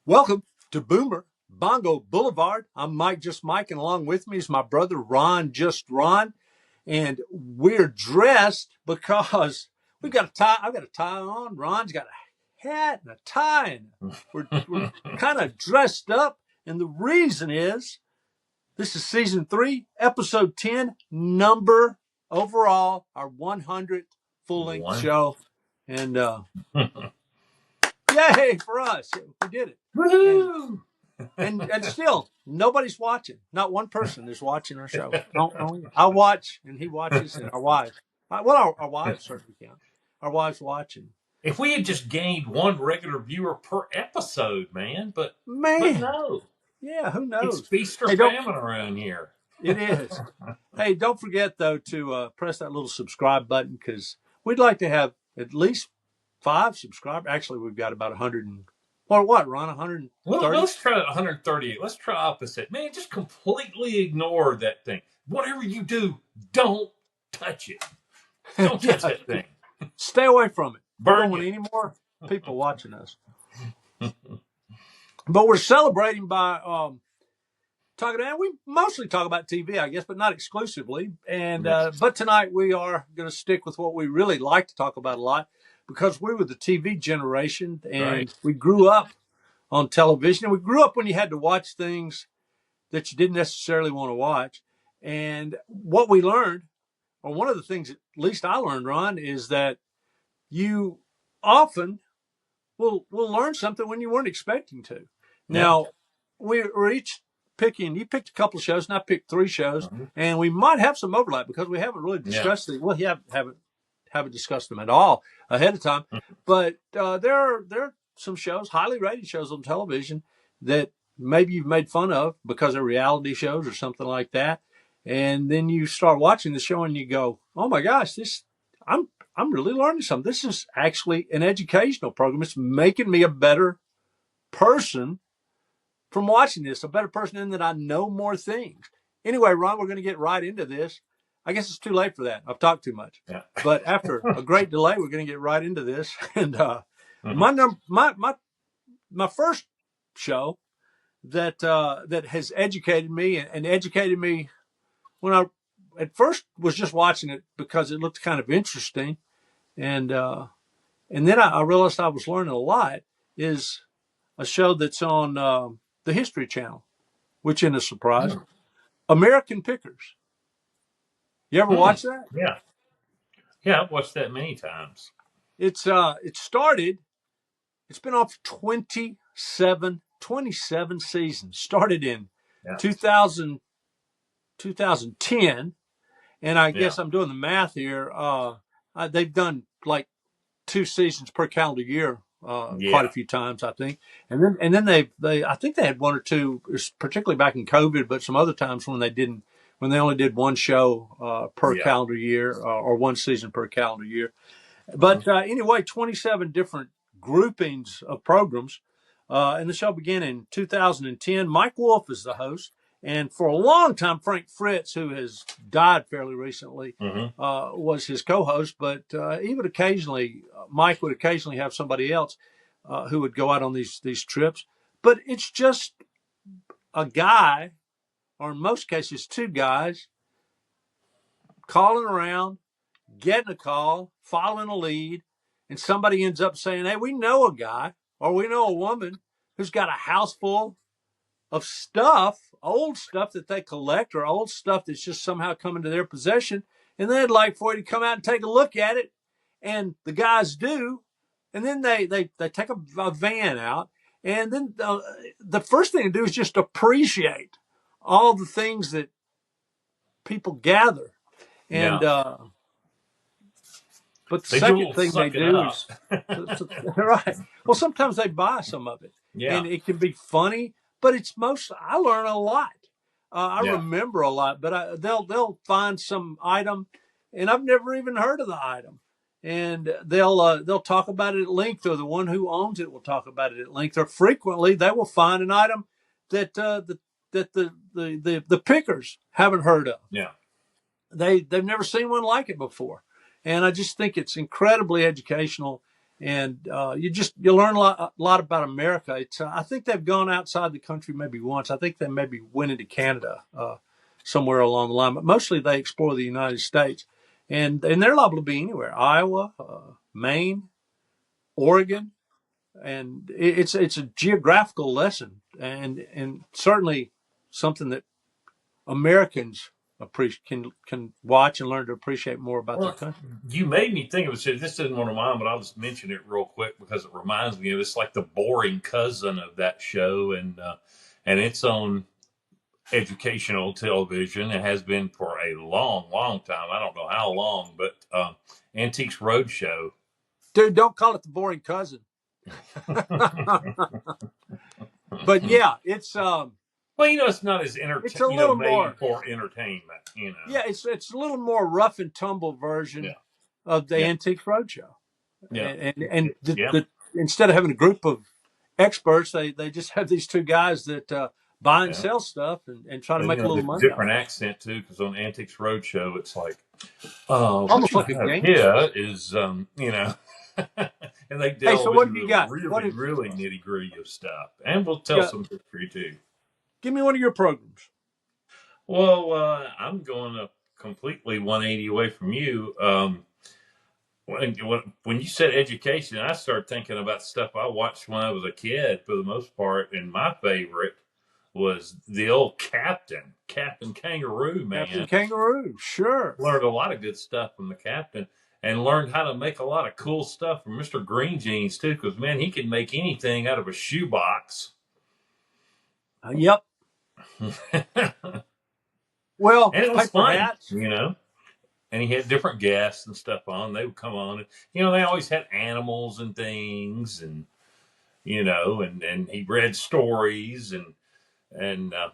Welcome to Boomer Bongo Boulevard. I'm Mike Just Mike, and along with me is my brother Ron Just Ron. And we're dressed because we've got a tie. I've got a tie on. Ron's got a hat and a tie, and we're kind of dressed up. And the reason is this is season 3, episode 10, number overall, our 100th full length One. show. And yay for us. We did it. Woohoo! And still nobody's watching. Not one person is watching our show. I watch and he watches, and our wives. Our wives certainly count. Our wives watching. If we had just gained one regular viewer per episode, man, but Man, no, yeah, who it's knows? feast or Hey, don't. famine around here. It is. Hey, don't forget though to press that little subscribe button, because we'd like to have at least 5 subscribers. Actually, we've got about 100 and what, Ron? 130. Well, let's try 138. Let's try opposite. Man, just completely ignore that thing. Whatever you do, don't touch it. Don't touch that thing. Stay away from it. We Burn don't want it. any more people watching us. But we're celebrating by talking. And we mostly talk about TV, I guess, but not exclusively. And but tonight we are going to stick with what we really like to talk about a lot, because we were the TV generation, and we grew up on television. And we grew up when you had to watch things that you didn't necessarily want to watch. And what we learned, or one of the things at least I learned, Ron, is that you often will learn something when you weren't expecting to. Now, we're each picking. You picked a couple of shows, and I picked 3 shows, and we might have some overlap because we haven't really discussed it. Well, haven't discussed them at all ahead of time. But there are some shows, highly rated shows on television, that maybe you've made fun of because they're reality shows or something like that. And then you start watching the show and you go, "Oh my gosh, I'm really learning something. This is actually an educational program. It's making me a better person from watching this, a better person in that I know more things." Anyway, Ron, we're going to get right into this. I guess it's too late for that. I've talked too much. Yeah. But after a great delay, we're going to get right into this. And my first show that has educated me, and educated me when I at first was just watching it because it looked kind of interesting, and then I realized I was learning a lot, is a show that's on the History Channel, which isn't a surprise. American Pickers. You ever watch that? Yeah. Yeah, I've watched that many times. It started, it's been on for 27 seasons. Started in 2000, 2010. And I guess I'm doing the math here. They've done like 2 seasons per calendar year quite a few times, I think. And then they I think they had 1 or 2, particularly back in COVID, but some other times when they only did 1 show per calendar year, or 1 season per calendar year. But anyway, 27 different groupings of programs. And the show began in 2010. Mike Wolf is the host. And for a long time, Frank Fritz, who has died fairly recently, was his co-host. But Mike would occasionally have somebody else who would go out on these trips. But it's just a guy, or in most cases 2 guys, calling around, getting a call, following a lead, and somebody ends up saying, "Hey, we know a guy, or we know a woman who's got a house full of stuff, old stuff that they collect, or old stuff that's just somehow come into their possession, and they'd like for you to come out and take a look at it." And the guys do, and then they take a van out, and then the first thing to do is just appreciate all the things that people gather. And but the second thing they do is right. Well, sometimes they buy some of it, and it can be funny, but I learn a lot. I remember a lot, but they'll find some item, and I've never even heard of the item, and they'll talk about it at length, or the one who owns it will talk about it at length, or frequently they will find an item that the pickers haven't heard of. Yeah. They've never seen one like it before. And I just think it's incredibly educational. and you learn a lot about America. It's I think they've gone outside the country maybe once. I think they maybe went into Canada somewhere along the line, but mostly they explore the United States, and they're liable to be anywhere: Iowa, Maine, Oregon, and it's a geographical lesson, and certainly something that Americans can watch and learn to appreciate more about their country. You made me think of it. This isn't one of mine, but I'll just mention it real quick because it reminds me of it's like the boring cousin of that show, and it's on educational television. It has been for a long, long time. I don't know how long, but Antiques Roadshow. Dude, don't call it the boring cousin. But yeah, it's well, it's not as entertaining. It's a little more for entertainment. Yeah, it's a little more rough and tumble version of the Antiques Roadshow. Yeah, and instead of having a group of experts, they just have these two guys that buy and sell stuff and try to make a little money. Different accent too, because on Antiques Roadshow, it's like almost like a game. Yeah, is and they delve so what have you got? Really nitty gritty of stuff, and we'll tell some history too. Give me one of your programs. Well, I'm going a completely 180 away from you. When you said education, I started thinking about stuff I watched when I was a kid for the most part, and my favorite was the old Captain Kangaroo, man. Captain Kangaroo, sure. Learned a lot of good stuff from the Captain, and learned how to make a lot of cool stuff from Mr. Green Jeans, too, because, man, he can make anything out of a shoebox. Yep. Well, and it was fun, and he had different guests and stuff on. They would come on, and they always had animals and things, and and he read stories, and I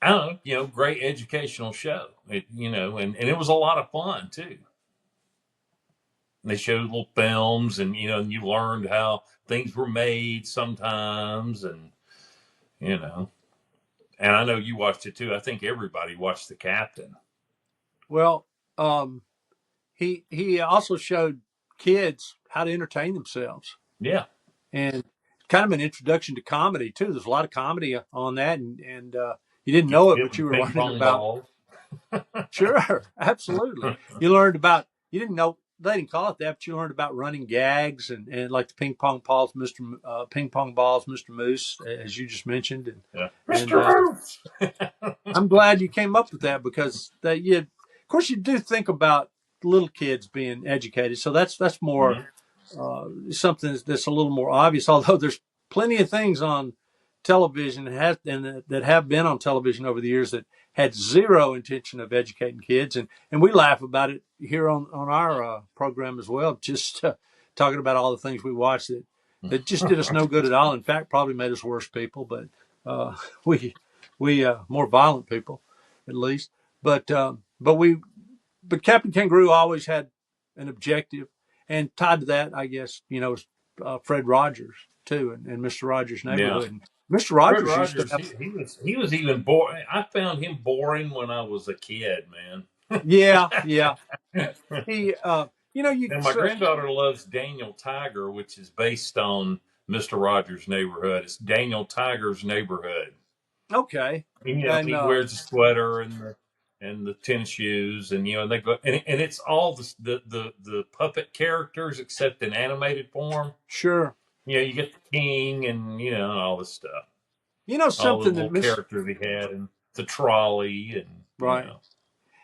don't know, great educational show. And it was a lot of fun too. And they showed little films, and and you learned how things were made sometimes, and And I know you watched it too. I think everybody watched The Captain. Well, he also showed kids how to entertain themselves. Yeah. And kind of an introduction to comedy too. There's a lot of comedy on that, and you didn't know it, but you were learning about. Sure, absolutely. You learned about. You didn't know they didn't call it that, but you learned about running gags and like the ping pong balls, Mr. Moose, as you just mentioned. And, Mr. Moose. I'm glad you came up with that because of course, you do think about little kids being educated, so that's more something that's a little more obvious. Although there's plenty of things on television that have been on television over the years that had zero intention of educating kids, and we laugh about it here on our program as well. Just talking about all the things we watched that just did us no good at all. In fact, probably made us worse people, but we more violent people, at least. But Captain Kangaroo always had an objective, and tied to that, I guess, was Fred Rogers too, and Mr. Rogers' Neighborhood. Yeah. Mr. Rogers used to have, he was even boring. I found him boring when I was a kid, man. Yeah. He, and my granddaughter loves Daniel Tiger, which is based on Mr. Rogers' Neighborhood. It's Daniel Tiger's Neighborhood. Okay. And, he wears a sweater and the tennis shoes, and they go, and it's all the puppet characters except in animated form. Sure. You get the king and all this stuff. Something all the that characters he had, and the trolley, and right.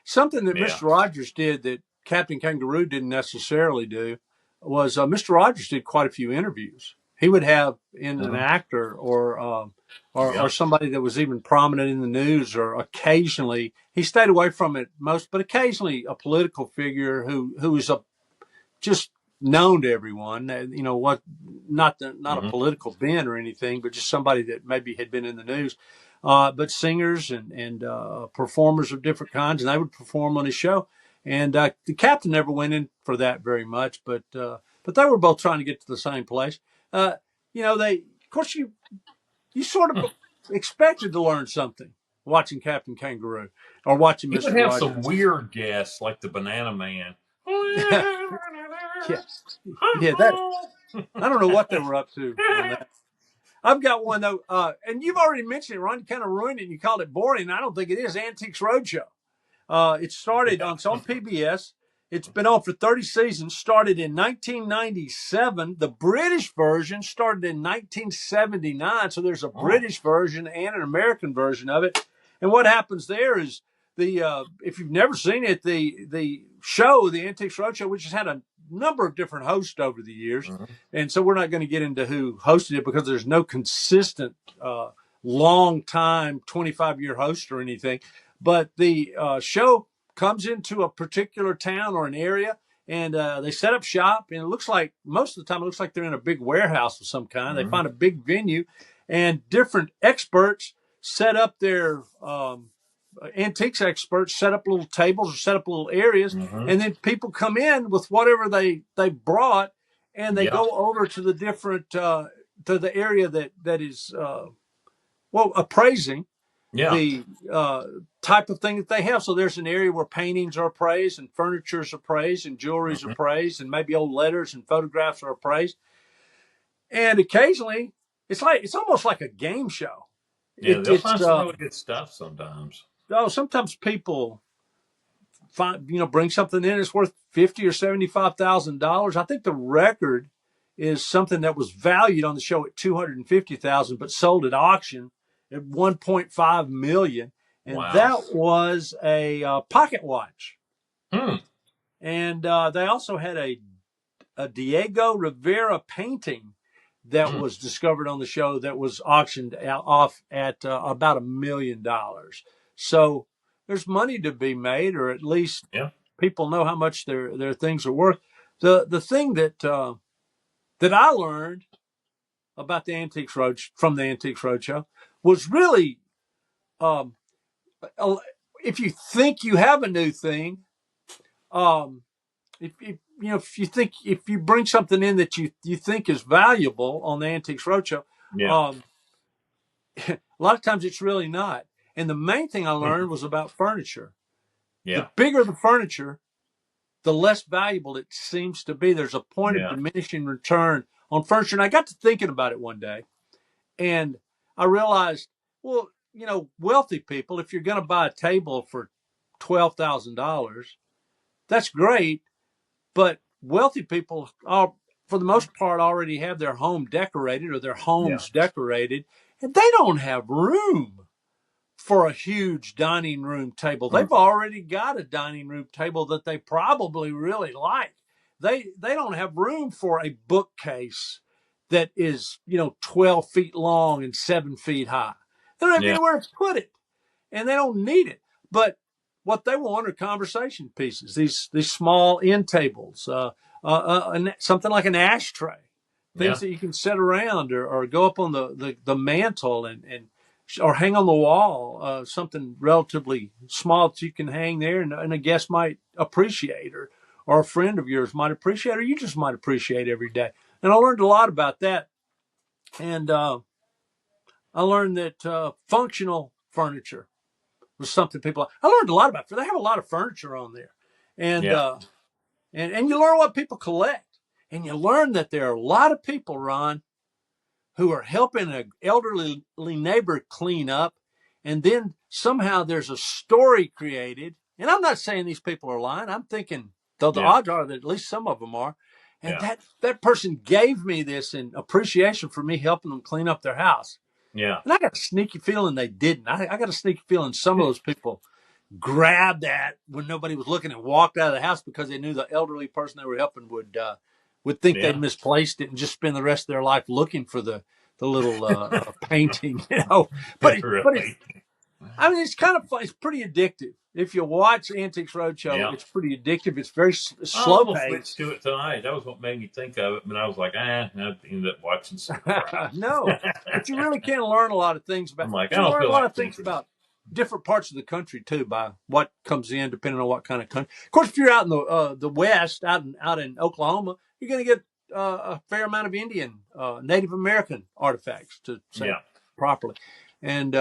Something that Mr. Rogers did that Captain Kangaroo didn't necessarily do was Mr. Rogers did quite a few interviews. He would have in an actor or somebody that was even prominent in the news, or occasionally he stayed away from it most, but occasionally a political figure who was just known to everyone. Not a political bent or anything, but just somebody that maybe had been in the news. But singers and performers of different kinds, and they would perform on his show. And the Captain never went in for that very much, but they were both trying to get to the same place. Of course, you sort of expected to learn something watching Captain Kangaroo or watching Mr. Rogers. He would have some weird guests like the Banana Man. Yeah, yeah. That I don't know what they were up to on that. I've got one though, and you've already mentioned it, Ron. You kind of ruined it. And you called it boring. I don't think it is. Antiques Roadshow. It started on, it's on PBS. It's been on for 30 seasons. Started in 1997. The British version started in 1979. So there's a British version and an American version of it. And what happens there is if you've never seen it, the show, the Antiques Roadshow, which has had a number of different hosts over the years, and so we're not going to get into who hosted it because there's no consistent long time 25-year host or anything. But the show comes into a particular town or an area, and they set up shop. And it looks like most of the time, it looks like they're in a big warehouse of some kind. They find a big venue, and different experts set up their antiques experts set up little tables or set up little areas, and then people come in with whatever they brought, and they go over to the different to the area that is appraising the type of thing that they have. So there's an area where paintings are appraised and furniture is appraised and jewelry is appraised and maybe old letters and photographs are appraised. And occasionally it's almost like a game show. Yeah, they'll find some really good stuff sometimes. Sometimes people bring something in that's worth $50,000 or $75,000. I think the record is something that was valued on the show at $250,000, but sold at auction at $1.5 million, and that was a pocket watch. And they also had a Diego Rivera painting that was discovered on the show that was auctioned off at about $1 million. So there's money to be made, or at least people know how much their things are worth. The thing that I learned about the Antiques Roadshow was really, if you think you have a new thing, if you bring something in that you think is valuable on the Antiques Roadshow, a lot of times it's really not. And the main thing I learned was about furniture. The bigger the furniture, the less valuable it seems to be. There's a point of diminishing return on furniture. And I got to thinking about it one day, and I realized, well, wealthy people, if you're going to buy a table for $12,000, that's great. But wealthy people are, for the most part, already have their home decorated or their homes decorated, and they don't have room for a huge dining room table. They've already got a dining room table that they probably really like. They don't have room for a bookcase that is 12 feet long and 7 feet high. They don't have anywhere to put it, and they don't need it. But what they want are conversation pieces. These small end tables, something like an ashtray, things that you can set around or go up on the mantle and or hang on the wall, something relatively small that you can hang there and a guest might appreciate, or a friend of yours might appreciate, or you just might appreciate every day. And I learned a lot about that. And I learned that functional furniture was something I learned a lot about. They have a lot of furniture on there. And and you learn what people collect. And you learn that there are a lot of people, Ron, who are helping an elderly neighbor clean up, and then somehow there's a story created. And I'm not saying these people are lying. I'm thinking, though the odds are that at least some of them are. And that person gave me this in appreciation for me helping them clean up their house. Yeah. And I got a sneaky feeling they didn't. I got a sneaky feeling some of those people grabbed that when nobody was looking and walked out of the house because they knew the elderly person they were helping would think they'd misplaced it and just spend the rest of their life looking for the little painting, But it's kind of fun. It's pretty addictive. If you watch Antiques Roadshow, it's pretty addictive. It's very slow paced. I switched to it tonight. That was what made me think of it. But I was like, and I ended up watching some. No, but you really can learn a lot of things about. You learn a lot of things about different parts of the country too, by what comes in, depending on what kind of country. Of course, if you're out in the West, out in Oklahoma, you're going to get a fair amount of Indian, Native American artifacts, to say properly. And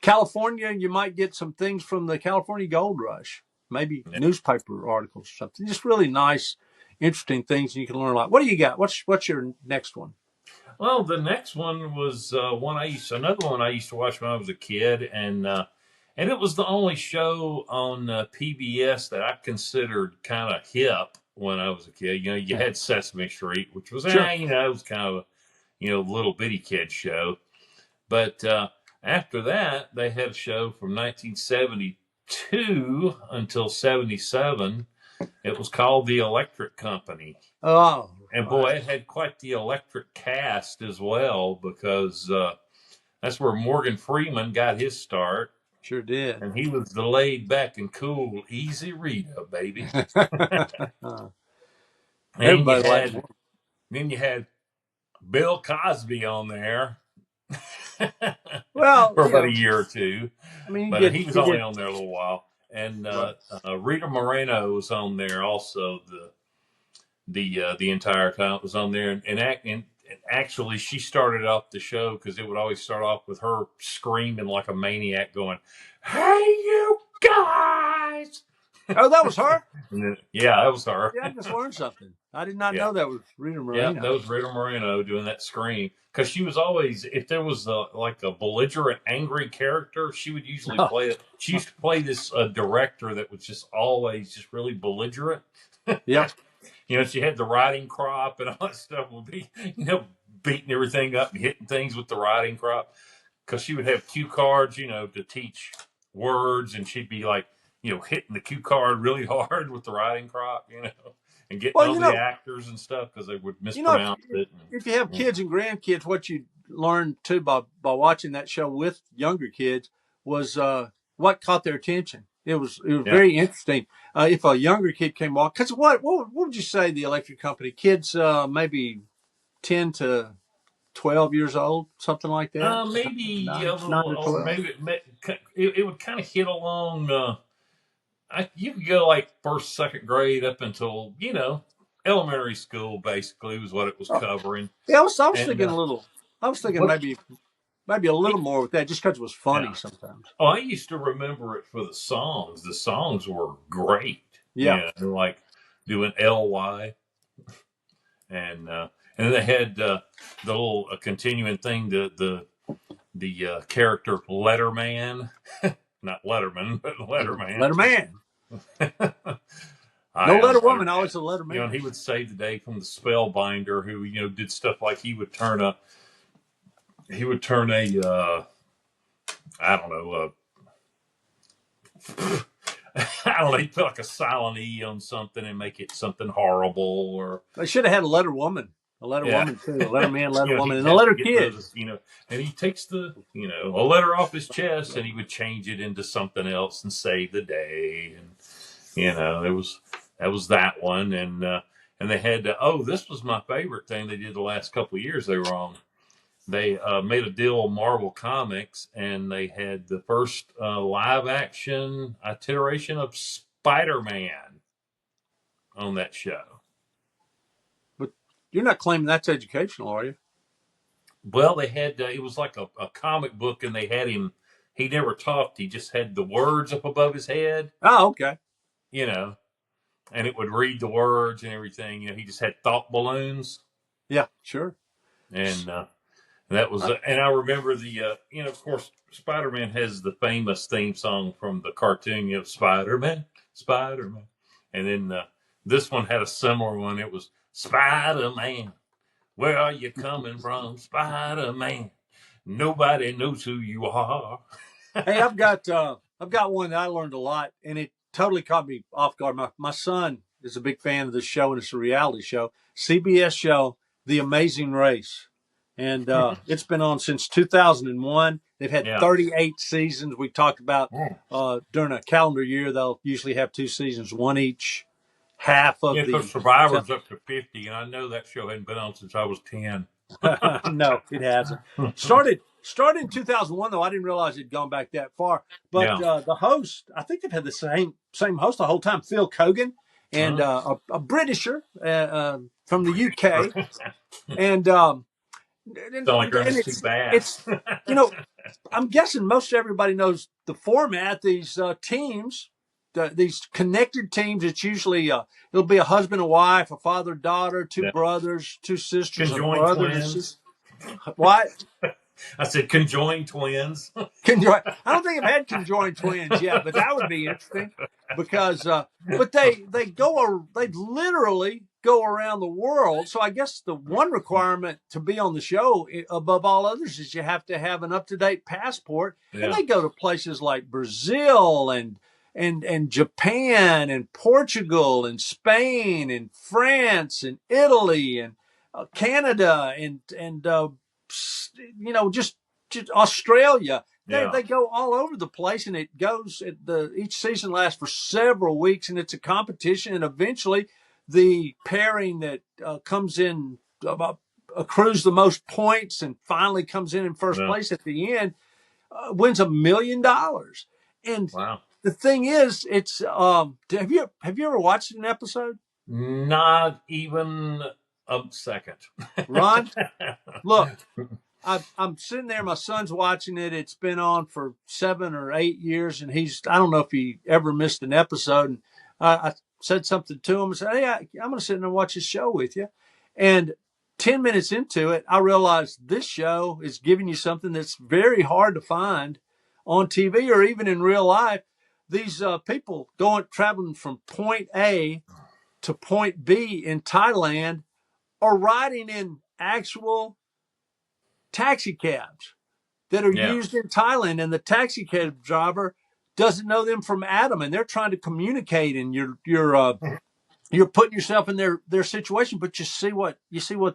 California, you might get some things from the California Gold Rush. maybe newspaper articles or something. Just really nice, interesting things you can learn a lot. What do you got? What's your next one? Well, the next one was another one I used to watch when I was a kid, and it was the only show on PBS that I considered kind of hip when I was a kid. You know, you had Sesame Street, which was Sure. it was kind of a little bitty kid show, but after that they had a show from 1972 until 77. It was called The Electric Company. Oh, and boy, it had quite the electric cast as well, because that's where Morgan Freeman got his start. Sure did. And he was the laid back and cool, easy Rita, baby. Everybody then you had Bill Cosby on there. Well, for about a year or two. I mean, but he was only on there a little while. And Rita Moreno was on there also. The entire time it was on there, and actually she started off the show because it would always start off with her screaming like a maniac, going, "Hey, you guys!" Oh, that was her. Yeah, that was her. Yeah, I just learned something. I did not know that was Rita Moreno. Yeah, that was Rita Moreno doing that scream, because she was always, if there was like a belligerent, angry character, she would usually play it. She used to play this director that was just always just really belligerent. Yeah. You know, she had the riding crop and all that stuff, would be, beating everything up and hitting things with the riding crop, because she would have cue cards, to teach words, and she'd be like, hitting the cue card really hard with the riding crop, and getting all the actors and stuff because they would mispronounce it. If you have kids and grandkids, what you learn too by watching that show with younger kids was what caught their attention. It was very interesting. If a younger kid came on, because what would you say the Electric Company kids maybe 10 to 12 years old, something like that? Maybe a little older. Maybe it would kind of hit along. You could go like first, second grade up until elementary school. Basically, was what it was covering. Yeah, I was thinking a little. I was thinking maybe a little more with that, just because it was funny sometimes. Oh, I used to remember it for the songs. The songs were great. Yeah, like doing Ly, and then they had the little continuing thing. The character Letterman, not Letterman, but Letterman. Letterman. No Letterwoman, always a Letterman. And he would save the day from the Spellbinder, who did stuff like he would turn a I don't know, he'd put like a silent E on something and make it something horrible. Or they should have had a Letterwoman. A Letterwoman too. A Letterman, Letterwoman, and a Letter Kid. And he takes the a letter off his chest and he would change it into something else and save the day. And that was that one. And they had this was my favorite thing they did the last couple of years they were on. They made a deal with Marvel Comics, and they had the first live action iteration of Spider-Man on that show. But you're not claiming that's educational, are you? Well, they had it was like a comic book, and they had him. He never talked. He just had the words up above his head. Oh, okay. And it would read the words and everything. He just had thought balloons. Yeah, sure. And that was, and I remember of course, Spider-Man has the famous theme song from the cartoon, Spider-Man, Spider-Man. And then this one had a similar one. It was Spider-Man, where are you coming from, Spider-Man? Nobody knows who you are. Hey, I've got one that I learned a lot, and it totally caught me off guard. My son is a big fan of this show, and it's a reality show, CBS show, The Amazing Race. And it's been on since 2001. They've had 38 seasons. We talked about during a calendar year, they'll usually have 2 seasons, one each half of the Survivor's up to 50, and I know that show hadn't been on since I was 10. No, it hasn't. Started in 2001, though. I didn't realize it'd gone back that far. But the host, I think they've had the same host the whole time, Phil Kogan, and a Britisher from the UK. And it's I'm guessing most everybody knows the format. These teams these connected teams. It's usually it'll be a husband and wife, a father, daughter, two brothers, two sisters, conjoined a brother, twins. What? I said conjoined twins. I don't think I've had conjoined twins yet, but that would be interesting because, but they literally go around the world. So I guess the one requirement to be on the show above all others is you have to have an up-to-date passport. Yeah. And they go to places like Brazil and Japan and Portugal and Spain and France and Italy and Canada and just Australia. They go all over the place, and it goes. Each season lasts for several weeks, and it's a competition. And eventually, the pairing that comes in accrues the most points, and finally comes in first place at the end, wins $1 million. And the thing is, it's have you ever watched an episode? Not even a second. Ron, look. I'm sitting there. My son's watching it. It's been on for 7 or 8 years, and I don't know if he ever missed an episode. And I said something to him and said, "Hey, I'm going to sit there and watch this show with you." And 10 minutes into it, I realized this show is giving you something that's very hard to find on TV or even in real life. These people traveling from point A to point B in Thailand are riding in actual taxi cabs that are used in Thailand, and the taxi cab driver doesn't know them from Adam, and they're trying to communicate, and you're putting yourself in their situation, but you see what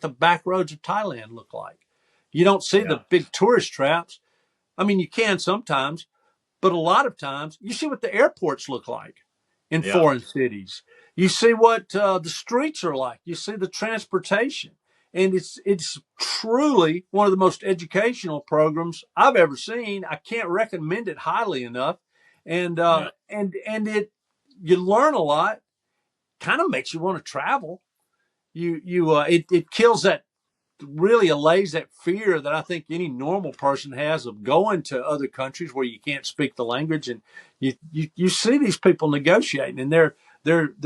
the back roads of Thailand look like. You don't see the big tourist traps. I mean, you can sometimes, but a lot of times you see what the airports look like in foreign cities. You see what the streets are like. You see the transportation. And it's truly one of the most educational programs I've ever seen. I can't recommend it highly enough. And you learn a lot. Kind of makes you want to travel. It kills that, really allays that fear that I think any normal person has of going to other countries where you can't speak the language. And you see these people negotiating, and they're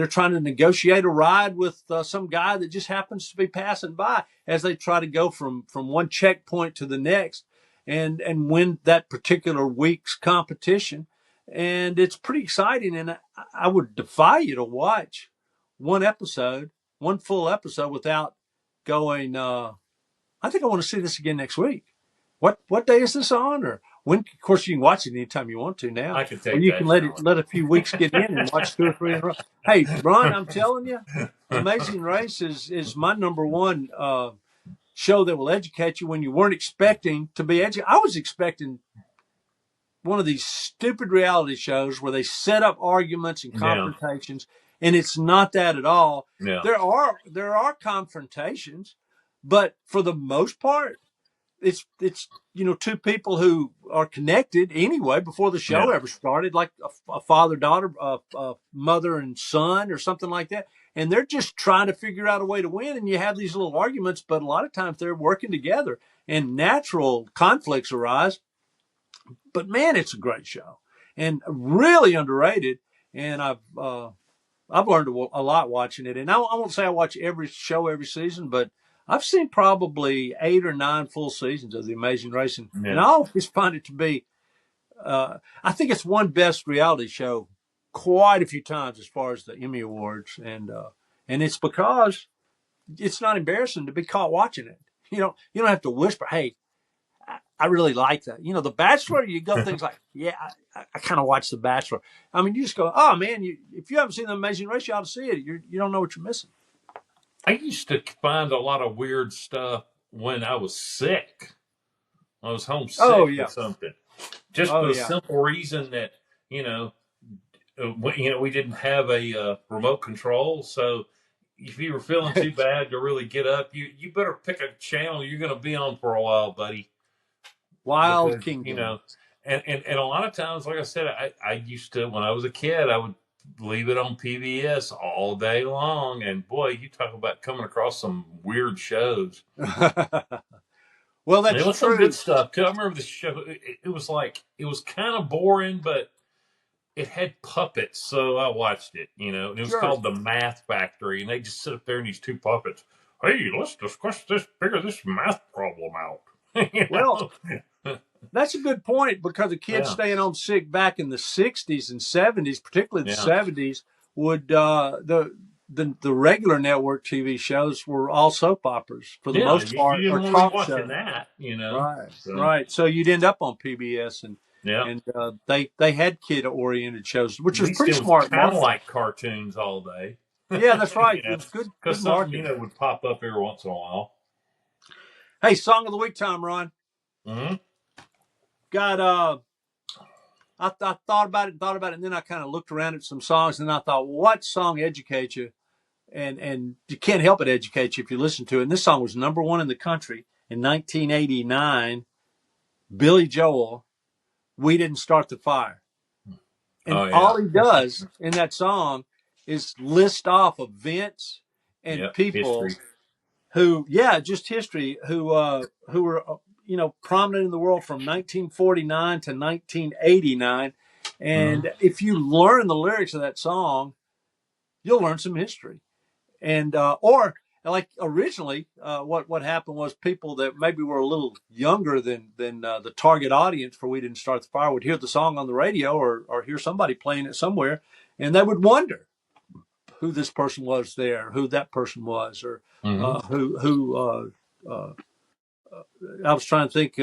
trying to negotiate a ride with some guy that just happens to be passing by as they try to go from one checkpoint to the next and win that particular week's competition. And it's pretty exciting. And I would defy you to watch one full episode without going, I think I want to see this again next week. What day is this on? Or when? Of course, you can watch it anytime you want to now. I can take or you can let a few weeks get in and watch 2 or 3 in a row. Hey, Ron, I'm telling you, Amazing Race is my number one show that will educate you when you weren't expecting to be educated. I was expecting one of these stupid reality shows where they set up arguments and confrontations, and it's not that at all. Yeah. There are confrontations, but for the most part, it's two people who are connected anyway before the show ever started, like a father-daughter, a mother and son, or something like that. And they're just trying to figure out a way to win. And you have these little arguments, but a lot of times they're working together, and natural conflicts arise. But man, it's a great show and really underrated. And I've learned a lot watching it. And I won't say I watch every show every season, but I've seen probably 8 or 9 full seasons of The Amazing Race, and I always find it to be, I think it's won Best Reality Show quite a few times as far as the Emmy Awards, and it's because it's not embarrassing to be caught watching it. You don't have to whisper, "Hey, I really like that." The Bachelor, you go things like, "Yeah, I kind of watch The Bachelor." I mean, you just go, "Oh man, if you haven't seen The Amazing Race, you ought to see it. You don't know what you're missing." I used to find a lot of weird stuff when I was sick. I was homesick or something. Just for the simple reason that, we didn't have a remote control. So if you were feeling too bad to really get up, you better pick a channel you're going to be on for a while, buddy. Wild Kingdom. And a lot of times, like I said, I used to, when I was a kid, I would leave it on PBS all day long, and boy, you talk about coming across some weird shows. Well, that's true. Some good stuff too. I remember the show. It was kind of boring, but it had puppets, so I watched it. And it was called The Math Factory, and they just sit up there and these two puppets. Hey, let's discuss this, figure this math problem out. Well, that's a good point, because a kid staying home sick back in the 60s and 70s, particularly the 70s, would the regular network TV shows were all soap operas for the most part, you or didn't talk watching shows. that, Right, right. So you'd end up on PBS, and they had kid-oriented shows, which was pretty smart. Kind of like cartoons all day. Yeah, that's right. It was good. Because something would pop up every once in a while. Hey, song of the week time, Ron. Mm-hmm. Got I thought about it, and then I kind of looked around at some songs, and I thought, well, what song educates you? And you can't help but educate you if you listen to it. And this song was number one in the country in 1989. Billy Joel, "We Didn't Start the Fire." And all he does in that song is list off events and people who, just history, who were, prominent in the world from 1949 to 1989. And if you learn the lyrics of that song, you'll learn some history. And, or like originally, what happened was people that maybe were a little younger than the target audience for "We Didn't Start the Fire" would hear the song on the radio or hear somebody playing it somewhere, and they would wonder who this person was there, who that person was, or who I was trying to think,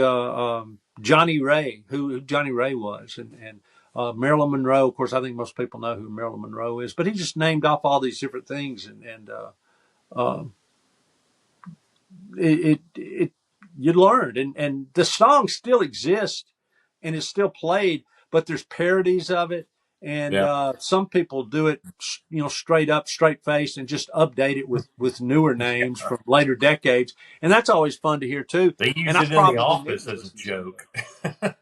Johnny Ray, who Johnny Ray was, and Marilyn Monroe. Of course, I think most people know who Marilyn Monroe is, but he just named off all these different things, and you learned, and the song still exists and is still played, but there's parodies of it, and some people do it, straight up, straight faced, and just update it with newer names from later decades, and that's always fun to hear too. They used it in The Office as a joke.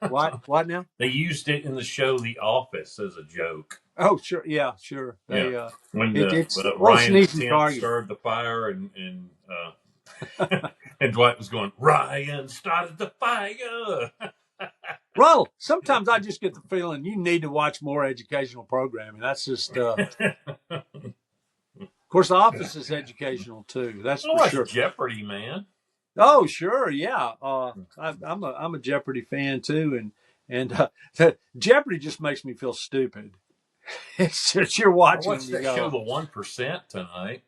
What now? They used it in the show The Office as a joke. Oh, sure, yeah, sure. When Ryan started the fire, and and Dwight was going, "Ryan started the fire." Ronald, sometimes I just get the feeling you need to watch more educational programming. That's just, of course, The Office is educational too. That's for sure. Jeopardy, man. Oh, sure, yeah. I'm a Jeopardy fan too, and Jeopardy just makes me feel stupid. It's just you're watching. I watched that show, The 1%, tonight.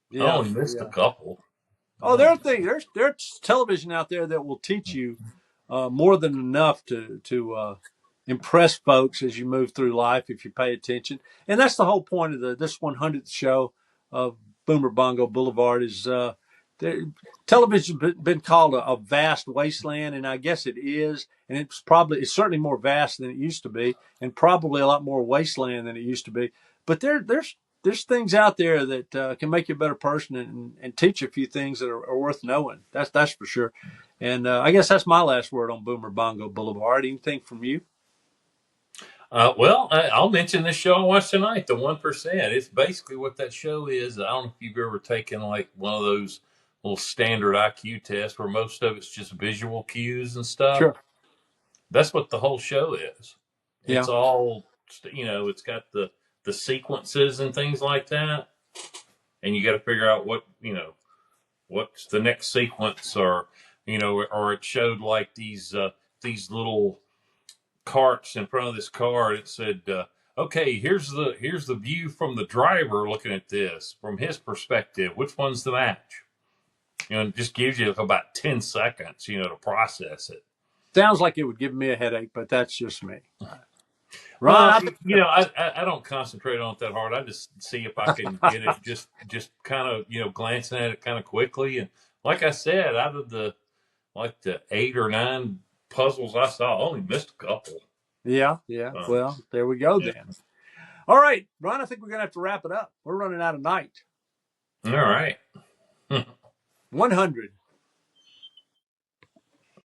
Yeah, I only missed a couple. Oh, there are things. There's television out there that will teach you more than enough to impress folks as you move through life if you pay attention. And that's the whole point of this 100th show of Boomer Bongo Boulevard is television's been called a vast wasteland, and I guess it is. And it's certainly more vast than it used to be, and probably a lot more wasteland than it used to be. But there's things out there that can make you a better person and teach you a few things that are worth knowing. That's for sure. And I guess that's my last word on Boomer Bongo Boulevard. Anything from you? Well, I'll mention this show I watched tonight, The 1%. It's basically what that show is. I don't know if you've ever taken like one of those little standard IQ tests where most of it's just visual cues and stuff. Sure. That's what the whole show is. Yeah. It's all, it's got the sequences and things like that. And you got to figure out what's the next sequence, or it showed like these little carts in front of this car. It said, okay, here's the view from the driver looking at this from his perspective. Which one's the match? It just gives you about 10 seconds, to process it. Sounds like it would give me a headache, but that's just me. Ron, I don't concentrate on it that hard. I just see if I can get it just kind of, glancing at it kind of quickly. And like I said, out of the 8 or 9 puzzles I saw, I only missed a couple. Yeah. Well, there we go then. All right, Ron, I think we're going to have to wrap it up. We're running out of night. All right. 100.